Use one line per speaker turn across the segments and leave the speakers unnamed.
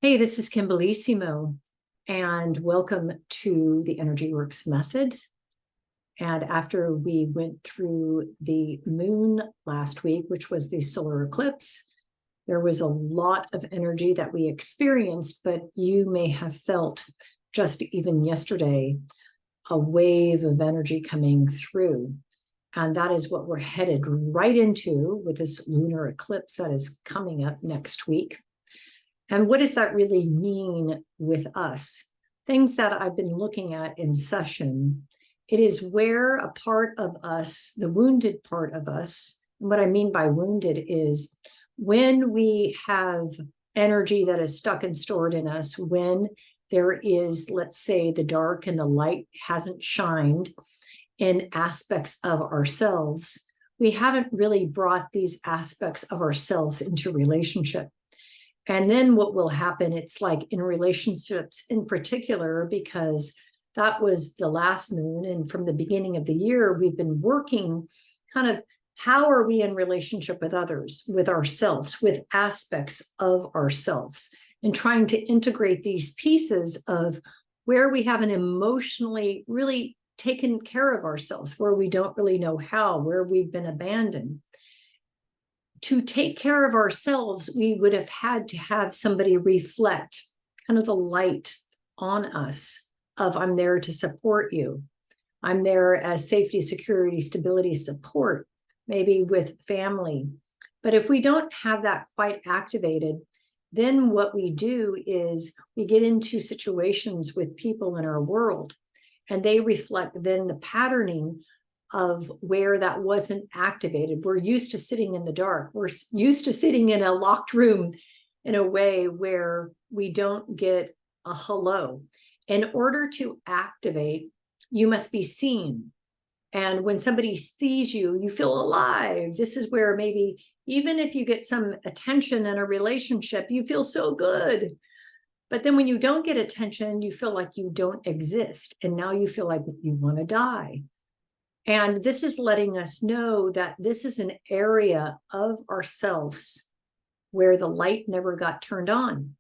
Hey, this is Kimberlissimo, and welcome to the EnergyWorks method. And after we went through the moon last week, which was the solar eclipse, there was a lot of energy that we experienced, but you may have felt just even yesterday a wave of energy coming through. And that is what we're headed right into with this lunar eclipse that is coming up next week. And what does that really mean with us? Things that I've been looking at in session, it is where a part of us, the wounded part of us, and what I mean by wounded is when we have energy that is stuck and stored in us, when there is, let's say, the dark and the light hasn't shined in aspects of ourselves, we haven't really brought these aspects of ourselves into relationship. And then what will happen, it's like in relationships in particular, because that was the last moon. And from the beginning of the year, we've been working kind of how are we in relationship with others, with ourselves, with aspects of ourselves, and trying to integrate these pieces of where we haven't emotionally really taken care of ourselves, where we don't really know how, where we've been abandoned. To take care of ourselves, we would have had to have somebody reflect kind of the light on us of I'm there to support you. I'm there as safety, security, stability, support, maybe with family. But if we don't have that quite activated, then what we do is we get into situations with people in our world, and they reflect then the patterning of where that wasn't activated. We're used to sitting in the dark. We're used to sitting in a locked room in a way where we don't get a hello. In order to activate, you must be seen. And when somebody sees you, you feel alive. This is where maybe even if you get some attention in a relationship, you feel so good. But then when you don't get attention, you feel like you don't exist. And now you feel like you want to die. And this is letting us know that this is an area of ourselves where the light never got turned on.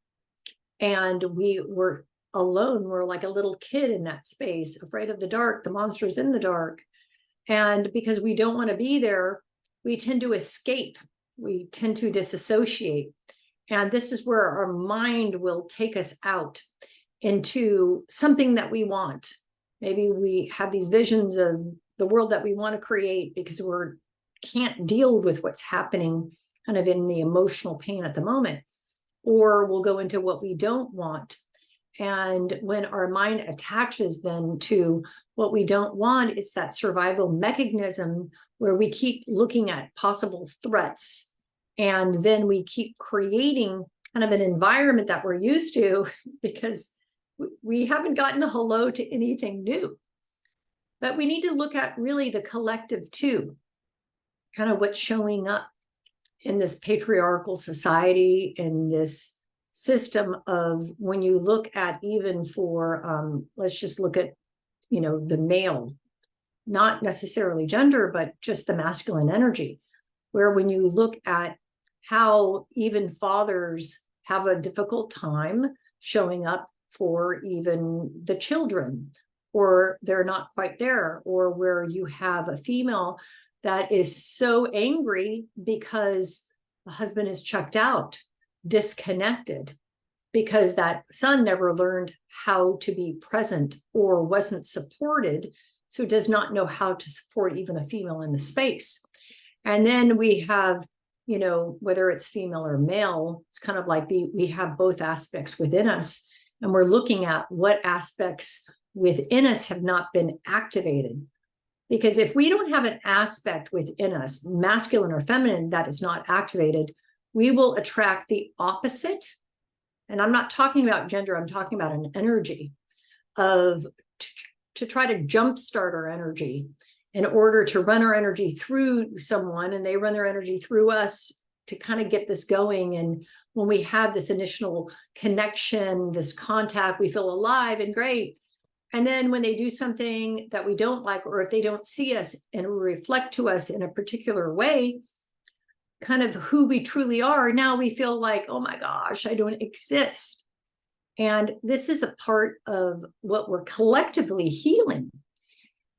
And we were alone. We're like a little kid in that space, afraid of the dark. The monster's in the dark. And because we don't want to be there, we tend to escape. We tend to disassociate. And this is where our mind will take us out into something that we want. Maybe we have these visions of the world that we want to create because we can't deal with what's happening kind of in the emotional pain at the moment, or we'll go into what we don't want. And when our mind attaches then to what we don't want, it's that survival mechanism where we keep looking at possible threats, and then we keep creating kind of an environment that we're used to because we haven't gotten a hello to anything new. But we need to look at really the collective too, kind of what's showing up in this patriarchal society, in this system of when you look at even for, let's just look at, the male, not necessarily gender, but just the masculine energy, where when you look at how even fathers have a difficult time showing up for even the children, or they're not quite there, or where you have a female that is so angry because the husband is checked out, disconnected, because that son never learned how to be present or wasn't supported, so does not know how to support even a female in the space. And then we have, whether it's female or male, it's kind of like we have both aspects within us, and we're looking at what aspects within us have not been activated. Because if we don't have an aspect within us, masculine or feminine, that is not activated, we will attract the opposite. And I'm not talking about gender, I'm talking about an energy of to try to jumpstart our energy in order to run our energy through someone, and they run their energy through us to kind of get this going. And when we have this initial connection, this contact, we feel alive and great. And then when they do something that we don't like, or if they don't see us and reflect to us in a particular way, kind of who we truly are, now we feel like, oh my gosh, I don't exist. And this is a part of what we're collectively healing.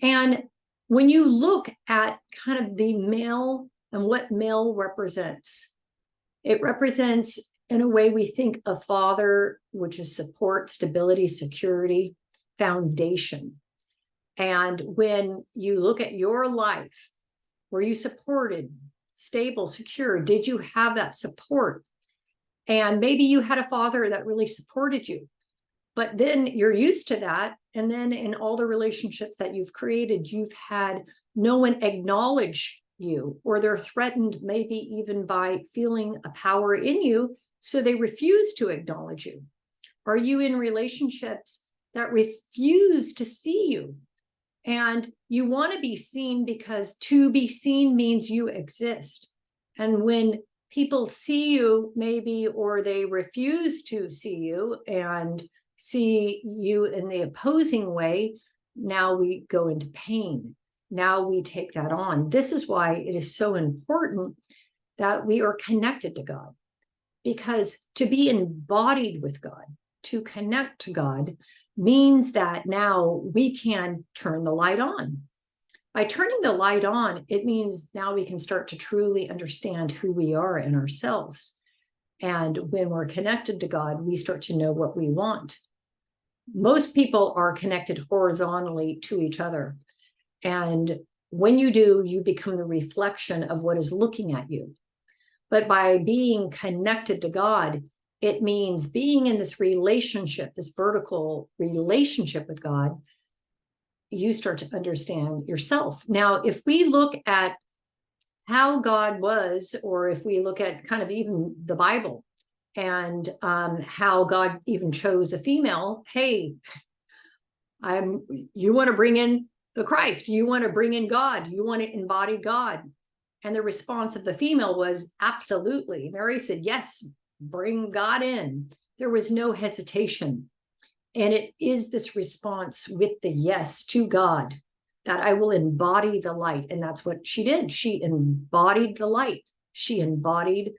And when you look at kind of the male and what male represents, it represents, in a way, we think of father, which is support, stability, security, foundation. And when you look at your life, were you supported, stable, secure? Did you have that support? And maybe you had a father that really supported you, but then you're used to that. And then in all the relationships that you've created, you've had no one acknowledge you, or they're threatened maybe even by feeling a power in you, so they refuse to acknowledge you. Are you in relationships that refuse to see you? And you want to be seen, because to be seen means you exist. And when people see you, maybe, or they refuse to see you and see you in the opposing way, now we go into pain. Now we take that on. This is why it is so important that we are connected to God, because to be embodied with God, to connect to God, means that now we can turn the light on. By turning the light on, it means now we can start to truly understand who we are in ourselves. And when we're connected to God, we start to know what we want. Most people are connected horizontally to each other. And when you do, you become the reflection of what is looking at you. But by being connected to God, it means being in this relationship, this vertical relationship with God. You start to understand yourself. Now, if we look at how God was, or if we look at kind of even the Bible and how God even chose a female, hey, you want to bring in the Christ, you want to bring in God, you want to embody God. And the response of the female was absolutely. Mary said, yes, bring God in. There was no hesitation. And it is this response with the yes to God, that I will embody the light. And that's what she did. She embodied the light. She embodied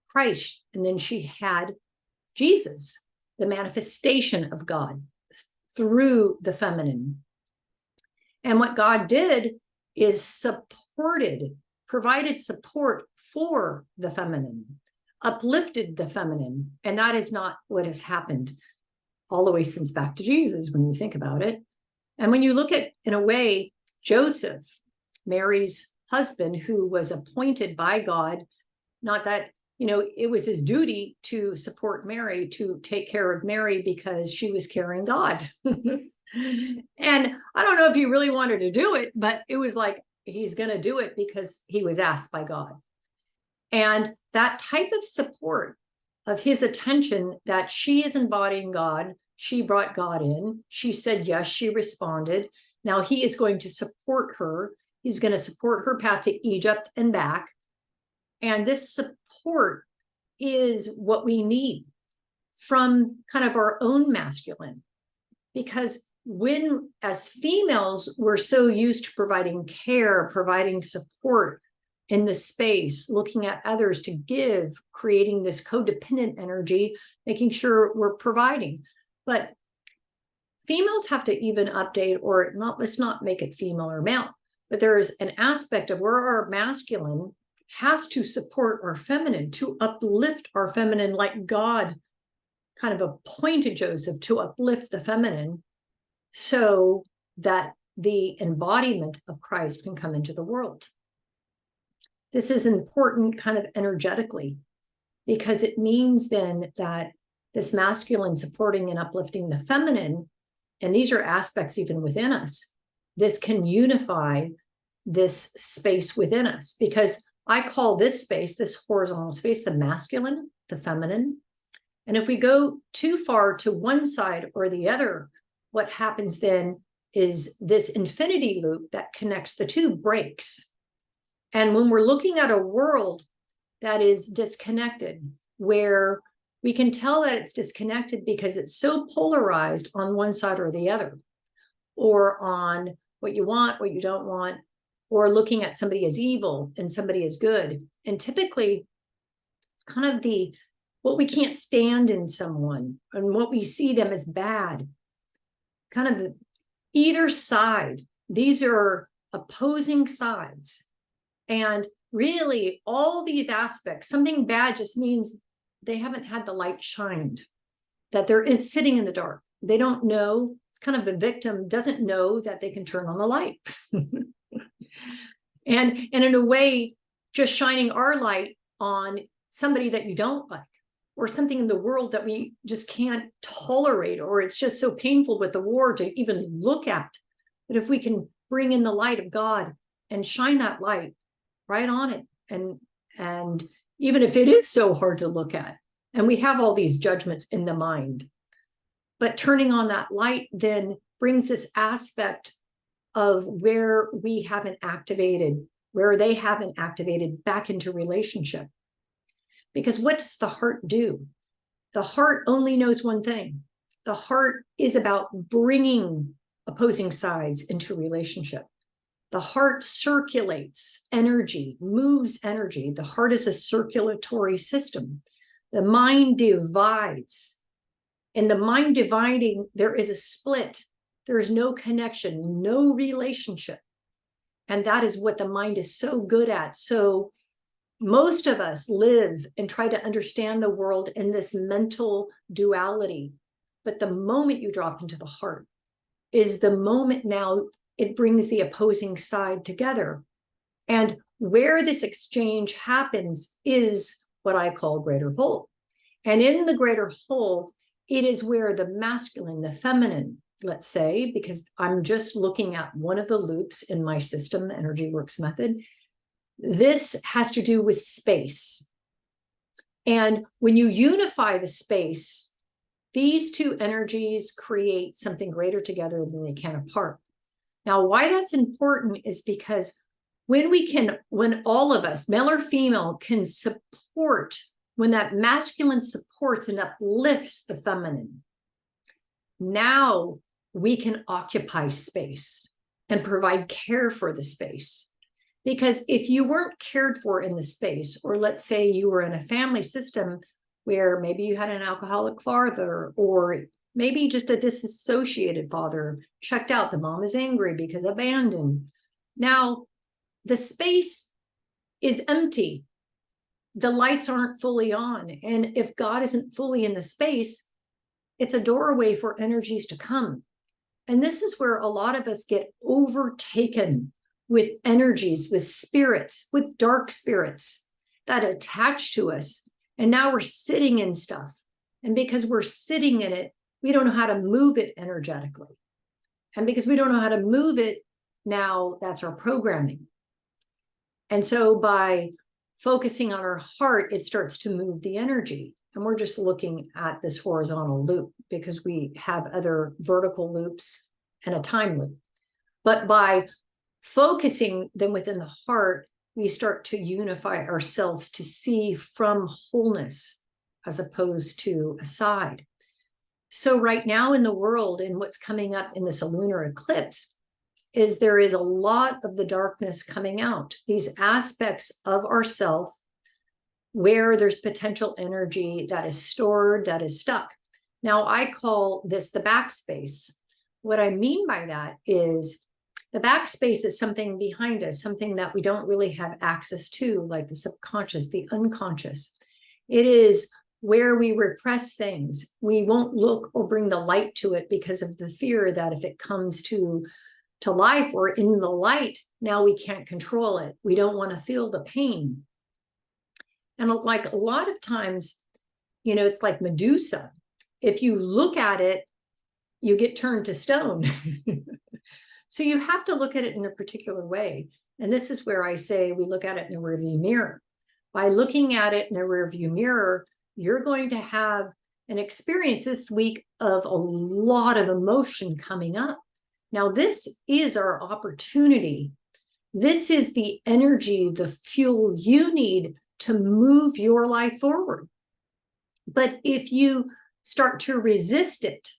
Christ. And then she had Jesus, the manifestation of God through the feminine. And what God did is provided support for the feminine, uplifted the feminine. And that is not what has happened all the way since back to Jesus, when you think about it. And when you look at, in a way, Joseph, Mary's husband, who was appointed by God, not that, it was his duty to support Mary, to take care of Mary, because she was carrying God. And I don't know if he really wanted to do it, but it was like, he's going to do it because he was asked by God. And that type of support of his attention, that she is embodying God, she brought God in, she said yes, she responded. Now he is going to support her. He's going to support her path to Egypt and back. And this support is what we need from kind of our own masculine. Because when, as females, we're so used to providing care, providing support in the space, looking at others to give, creating this codependent energy, making sure we're providing. But females have to even update, or not, let's not make it female or male, but there is an aspect of where our masculine has to support our feminine, to uplift our feminine, like God kind of appointed Joseph to uplift the feminine, so that the embodiment of Christ can come into the world. This is important kind of energetically, because it means then that this masculine supporting and uplifting the feminine, and these are aspects even within us, this can unify this space within us. Because I call this space, this horizontal space, the masculine, the feminine. And if we go too far to one side or the other, what happens then is this infinity loop that connects the two breaks. And when we're looking at a world that is disconnected, where we can tell that it's disconnected because it's so polarized on one side or the other, or on what you want, what you don't want, or looking at somebody as evil and somebody as good. And typically, it's kind of the what we can't stand in someone, and what we see them as bad. Kind of either side. These are opposing sides. And really, all these aspects, something bad just means they haven't had the light shined, that they're sitting in the dark. They don't know. It's kind of the victim doesn't know that they can turn on the light. And in a way, just shining our light on somebody that you don't like, or something in the world that we just can't tolerate, or it's just so painful with the war to even look at. But if we can bring in the light of God and shine that light right on it, and even if it is so hard to look at, and we have all these judgments in the mind, but turning on that light then brings this aspect of where we haven't activated, where they haven't activated, back into relationship. Because what does the heart do? The heart only knows one thing. The heart is about bringing opposing sides into relationship. The heart circulates energy, moves energy. The heart is a circulatory system. The mind divides. In the mind dividing, there is a split. There is no connection, no relationship. And that is what the mind is so good at. So most of us live and try to understand the world in this mental duality. But the moment you drop into the heart is the moment now it brings the opposing side together. And where this exchange happens is what I call greater whole. And in the greater whole, it is where the masculine, the feminine, let's say, because I'm just looking at one of the loops in my system, the EnergyWorks method. This has to do with space. And when you unify the space, these two energies create something greater together than they can apart. Now, why that's important is because when all of us, male or female, can support, when that masculine supports and uplifts the feminine, now we can occupy space and provide care for the space. Because if you weren't cared for in the space, or let's say you were in a family system where maybe you had an alcoholic father, or maybe just a disassociated father, checked out, the mom is angry because abandoned. Now, the space is empty. The lights aren't fully on. And if God isn't fully in the space, it's a doorway for energies to come. And this is where a lot of us get overtaken with energies, with spirits, with dark spirits that attach to us. And now we're sitting in stuff. And because we're sitting in it, we don't know how to move it energetically. And because we don't know how to move it, now that's our programming. And so by focusing on our heart, it starts to move the energy. And we're just looking at this horizontal loop because we have other vertical loops and a time loop. But by focusing them within the heart, we start to unify ourselves to see from wholeness as opposed to a side. So right now in the world, and what's coming up in this lunar eclipse, is there is a lot of the darkness coming out. These aspects of ourself where there's potential energy that is stored, that is stuck. Now, I call this the backspace. What I mean by that is the backspace is something behind us, something that we don't really have access to, like the subconscious, the unconscious. It is where we repress things. We won't look or bring the light to it because of the fear that if it comes to life or in the light, now we can't control it. We don't want to feel the pain. And like a lot of times, you know, it's like Medusa. If you look at it, you get turned to stone. So you have to look at it in a particular way. And this is where I say we look at it in the rearview mirror. By looking at it in the rearview mirror, you're going to have an experience this week of a lot of emotion coming up. Now, this is our opportunity. This is the energy, the fuel you need to move your life forward. But if you start to resist it,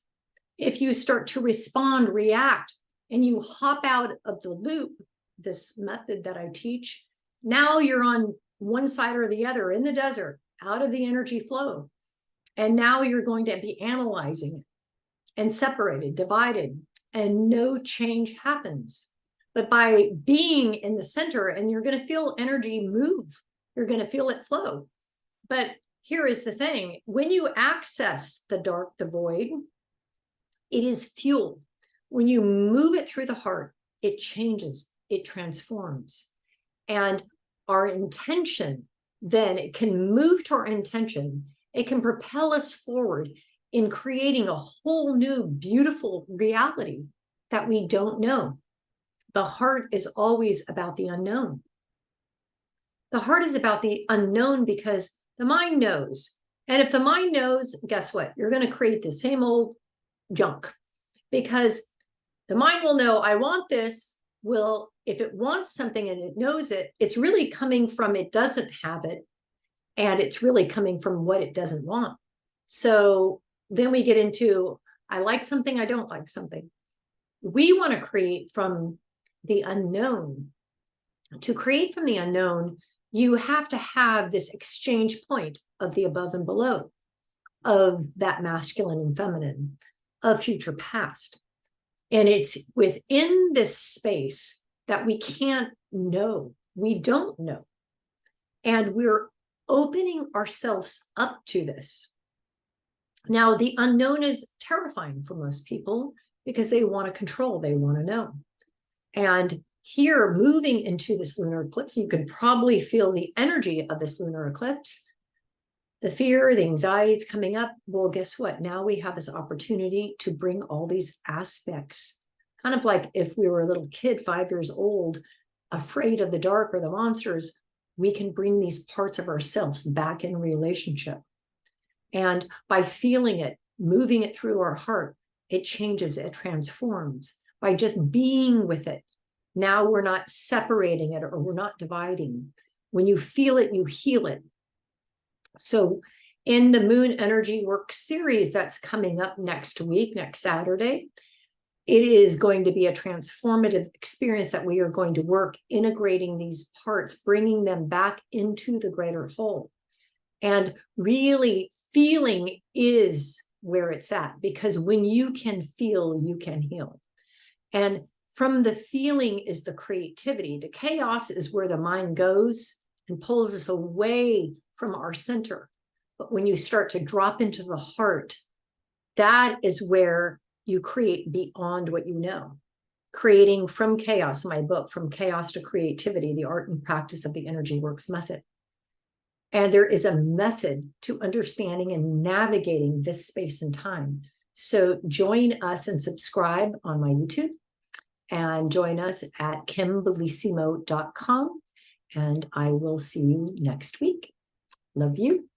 if you start to respond, react, and you hop out of the loop, this method that I teach, now you're on one side or the other in the desert, out of the energy flow. And now you're going to be analyzing it and separated, divided, and no change happens. But by being in the center, and you're going to feel energy move, you're going to feel it flow. But here is the thing: when you access the dark, the void, it is fuel. When you move it through the heart, it changes, it transforms. And our intention, then it can move to our intention. It can propel us forward in creating a whole new, beautiful reality that we don't know. The heart is always about the unknown. The heart is about the unknown because the mind knows. And if the mind knows, guess what? You're going to create the same old junk, because the mind will know, I want this. Well, if it wants something and it knows it, it's really coming from it doesn't have it. And it's really coming from what it doesn't want. So then we get into, I like something, I don't like something. We want to create from the unknown. To create from the unknown, you have to have this exchange point of the above and below, of that masculine and feminine, of future past. And it's within this space that we can't know. We don't know. And we're opening ourselves up to this. Now, the unknown is terrifying for most people because they want to control, they want to know. And here, moving into this lunar eclipse, you can probably feel the energy of this lunar eclipse. The fear, the anxiety is coming up. Well, guess what? Now we have this opportunity to bring all these aspects, kind of like if we were a little kid, 5 years old, afraid of the dark or the monsters, we can bring these parts of ourselves back in relationship. And by feeling it, moving it through our heart, it changes, it transforms. By just being with it, now we're not separating it or we're not dividing. When you feel it, you heal it. So in the Moon Energy Work series that's coming up next week, next Saturday, it is going to be a transformative experience that we are going to work integrating these parts, bringing them back into the greater whole. And really feeling is where it's at, because when you can feel, you can heal. And from the feeling is the creativity. The chaos is where the mind goes and pulls us away from our center. But when you start to drop into the heart, that is where you create beyond what you know. Creating from chaos, my book, From Chaos to Creativity, the art and practice of the EnergyWorks method. And there is a method to understanding and navigating this space and time. So join us and subscribe on my YouTube, and join us at kimbellissimo.com. And I will see you next week. Love you.